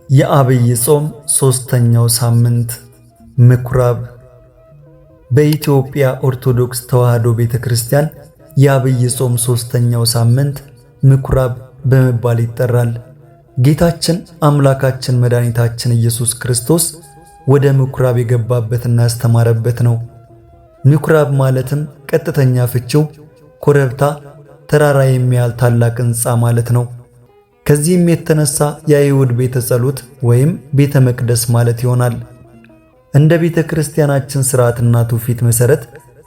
የዐቢይ ጾም ሦስተኛው ሳምንት ምኵራብ። በኢትዮጵያ ኦርቶዶክስ ተዋሕዶ ቤተክርስቲያን የዐቢይ ጾም ሦስተኛው ሳምንት ምኵራብ በመባል ይጠራል። ጌታችን አምላካችን መድኃኒታችን ኢየሱስ ክርስቶስ ወደ ምኵራብ የገባበትና ያስተማረበት ነው። ምኵራብ ማለትም ቀጥተኛ ፍቺው ኮረብታ፣ ተራራ የሚያህል ታላቅ ሕንፃ ማለት ነው። ከዚህም የተነሳ የአይሁድ ቤተ ጸሎት ወይም ቤተ መቅደስ ማለት ይሆናል። እንደ ቤተ ክርስቲያናችን ሥርዓትና ትውፊት መሠረት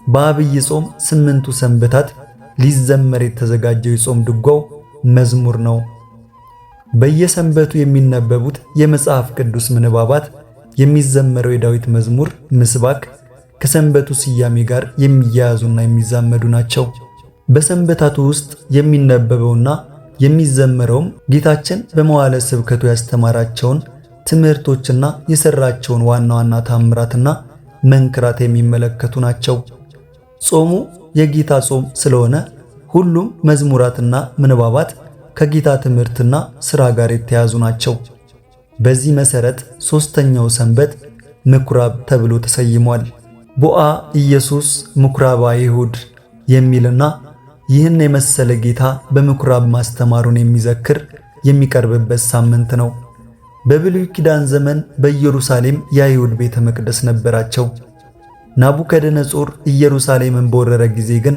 በዐቢይ ጾም 8ቱ ሰንበታት ሊዘመር የተዘጋጀው የጾም ድጓው መዝሙር ነው። በየሰንበቱ የሚነበቡት የመጽሐፍ ቅዱስ ምንባባት፣ የሚዘመረው የዳዊት መዝሙር ምስባክ ከሰንበቱ ስያሜ ጋር የሚያያዙና የሚዛመዱ ናቸው። በሰንበታቱ ውስጥ የሚነበበውና የሚዘመረውም ጌታችን በመዋዕለ ስብከቱ ያስተማራቸውን ትምህርቶችና የሰራቸውን ዋና ዋና ታምራትና መንክራት የሚመለከቱ ናቸው። ጾሙ የጌታ ጾም ስለሆነ ሁሉም መዝሙራትና ምንባባት ከጌታ ትምህርትና ሥራ ጋር የተያዙ ናቸው። በዚህ መሠረት ሦስተኛው ሰንበት ምኵራብ ተብሎ ተሰይሟል። ቦአ ኢየሱስ ምኵራበ አይሁድ የሚልና ይህን የመሰለ ጌታ በምኵራብ ማስተማሩን የሚዘክር የሚቀርብበት ሳምንት ነው። በብሉይ ኪዳን ዘመን በኢየሩሳሌም የአይሁድ ቤተ መቅደስ ነበራቸው። ናቡከደነጾር ኢየሩሳሌምን በወረረ ጊዜ ግን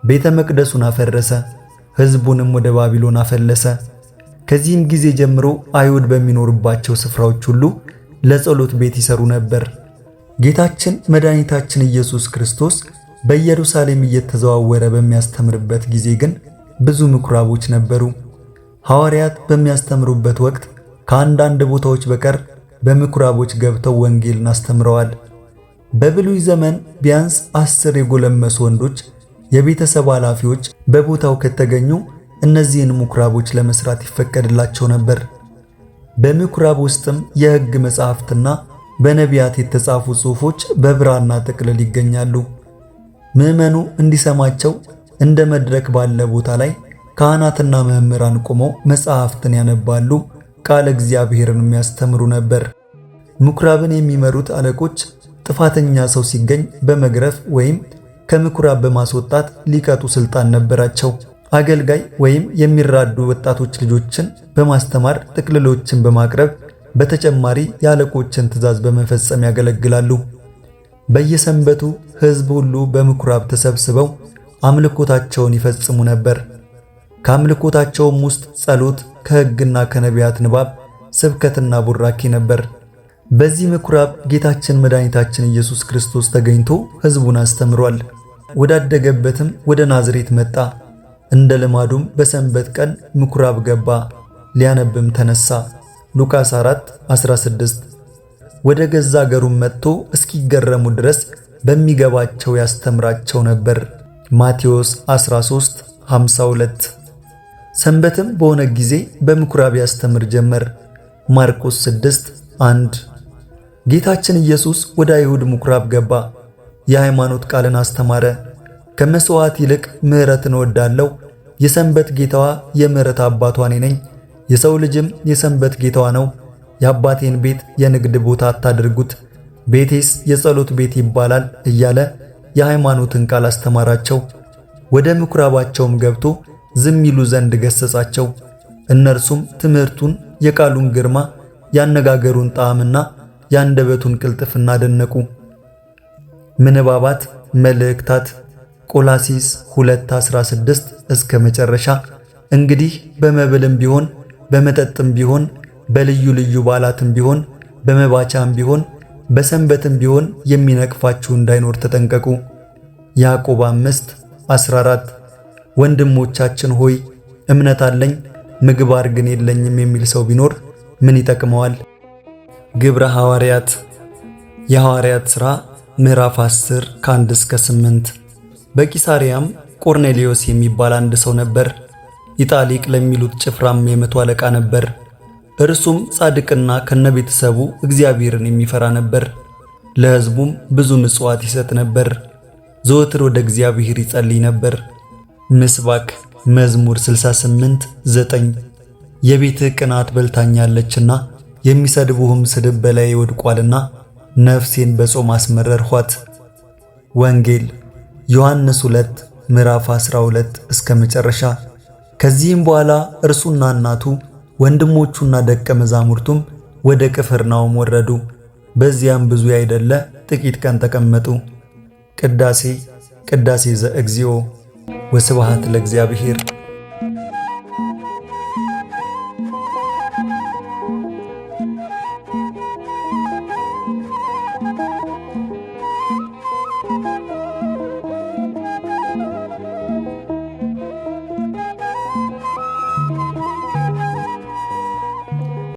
ቤተ መቅደሱን አፈረሰ፣ ሕዝቡንም ወደ ባቢሎን አፈለሰ። ከዚህም ጊዜ ጀምሮ አይሁድ በሚኖሩባቸው ስፍራዎች ሁሉ ለጸሎት ቤት ይሰሩ ነበር። ጌታችን መድኃኒታችን ኢየሱስ ክርስቶስ በኢየሩሳሌም እየተዘዋወረ በሚያስተምርበት ጊዜ ግን ብዙ ምኵራቦች ነበሩ። ሐዋርያት በሚያስተምሩበት ወቅት ከአንዳንድ ቦታዎች በቀር በምኵራቦች ገብተው ወንጌልን አስተምረዋል። በብሉይ ዘመን ቢያንስ 10 የጎለመሱ ወንዶች የቤተሰብ ኃላፊዎች በቦታው ከተገኙ እነዚህን ምኵራቦች ለመስራት ይፈቀድላቸው ነበር። በምኵራብ ውስጥም የሕግ መጻሕፍትና በነቢያት የተጻፉ ጽሑፎች በብራና ጥቅልል ይገኛሉ። ምዕመኑ እንዲሰማቸው እንደ መድረክ ባለ ቦታ ላይ ካህናትና መምህራን ቆመው መጻሕፍትን ያነባሉ፣ ቃለ እግዚአብሔርን የሚያስተምሩ ነበር። ምኵራብን የሚመሩት አለቆች ጥፋተኛ ሰው ሲገኝ በመግረፍ ወይም ከምኵራብ በማስወጣት ሊቀጡ ሥልጣን ነበራቸው። አገልጋይ ወይም የሚራዱ ወጣቶች ልጆችን በማስተማር ጥቅልሎችን በማቅረብ በተጨማሪ የአለቆችን ትእዛዝ በመፈጸም ያገለግላሉ። በየሰንበቱ ሕዝብ ሁሉ በምኵራብ ተሰብስበው አምልኮታቸውን ይፈጽሙ ነበር። ከአምልኮታቸውም ውስጥ ጸሎት፣ ከሕግና ከነቢያት ንባብ፣ ስብከትና ቡራኬ ነበር። በዚህ ምኵራብ ጌታችን መድኃኒታችን ኢየሱስ ክርስቶስ ተገኝቶ ሕዝቡን አስተምሯል። ወዳደገበትም ወደ ናዝሬት መጣ። እንደ ልማዱም በሰንበት ቀን ምኵራብ ገባ፣ ሊያነብም ተነሳ። ሉቃስ 4:16። ወደ ገዛ አገሩም መጥቶ እስኪገረሙ ድረስ በሚገባቸው ያስተምራቸው ነበር። ማቴዎስ 13:52። ሰንበትም በሆነ ጊዜ በምኵራብ ያስተምር ጀመር። ማርቆስ 6:1። ጌታችን ኢየሱስ ወደ አይሁድ ምኵራብ ገባ፣ የሃይማኖት ቃልን አስተማረ። ከመሥዋዕት ይልቅ ምሕረትን እወዳለሁ፣ የሰንበት ጌታዋ የምሕረት አባቷ እኔ ነኝ፣ የሰው ልጅም የሰንበት ጌታዋ ነው። የአባቴን ቤት የንግድ ቦታ አታድርጉት፣ ቤቴስ የጸሎት ቤት ይባላል እያለ የሃይማኖትን ቃል አስተማራቸው። ወደ ምኵራባቸውም ገብቶ ዝም ይሉ ዘንድ ገሠጻቸው። እነርሱም ትምህርቱን፣ የቃሉን ግርማ፣ ያነጋገሩን ጣዕምና የአንደበቱን ቅልጥፍና አደነቁ። ምንባባት መልእክታት ቆላስይስ 2:16 እስከ መጨረሻ። እንግዲህ በመብልም ቢሆን በመጠጥም ቢሆን በልዩ ልዩ በዓላትም ቢሆን በመባቻም ቢሆን በሰንበትም ቢሆን የሚነቅፋችሁ እንዳይኖር ተጠንቀቁ። ያዕቆብ 5:14። ወንድሞቻችን ሆይ እምነት አለኝ ምግባር ግን የለኝም የሚል ሰው ቢኖር ምን ይጠቅመዋል? ግብረ ሐዋርያት የሐዋርያት ሥራ ምዕራፍ 10 ከ1 እስከ 8። በቂሳርያም ቆርኔሌዎስ የሚባል አንድ ሰው ነበር። ኢጣሊቅ ለሚሉት ጭፍራም የመቶ አለቃ ነበር። እርሱም ጻድቅና ከነቤተሰቡ እግዚአብሔርን የሚፈራ ነበር። ለሕዝቡም ብዙ ምጽዋት ይሰጥ ነበር። ዘወትር ወደ እግዚአብሔር ይጸልይ ነበር። ምስባክ መዝሙር 68:9 የቤትህ ቅናት በልታኛለችና የሚሰድቡህም ስድብ በላይ ይወድቋልና ነፍሴን በጾም አስመረርኋት። ወንጌል ዮሐንስ 2 ምዕራፍ 12 እስከ መጨረሻ። ከዚህም በኋላ እርሱና እናቱ ወንድሞቹና ደቀ መዛሙርቱም ወደ ቅፍርናሆም ወረዱ። በዚያም ብዙ ያይደለ ጥቂት ቀን ተቀመጡ። ቅዳሴ ዘእግዚኦ። ወስብሐት ለእግዚአብሔር።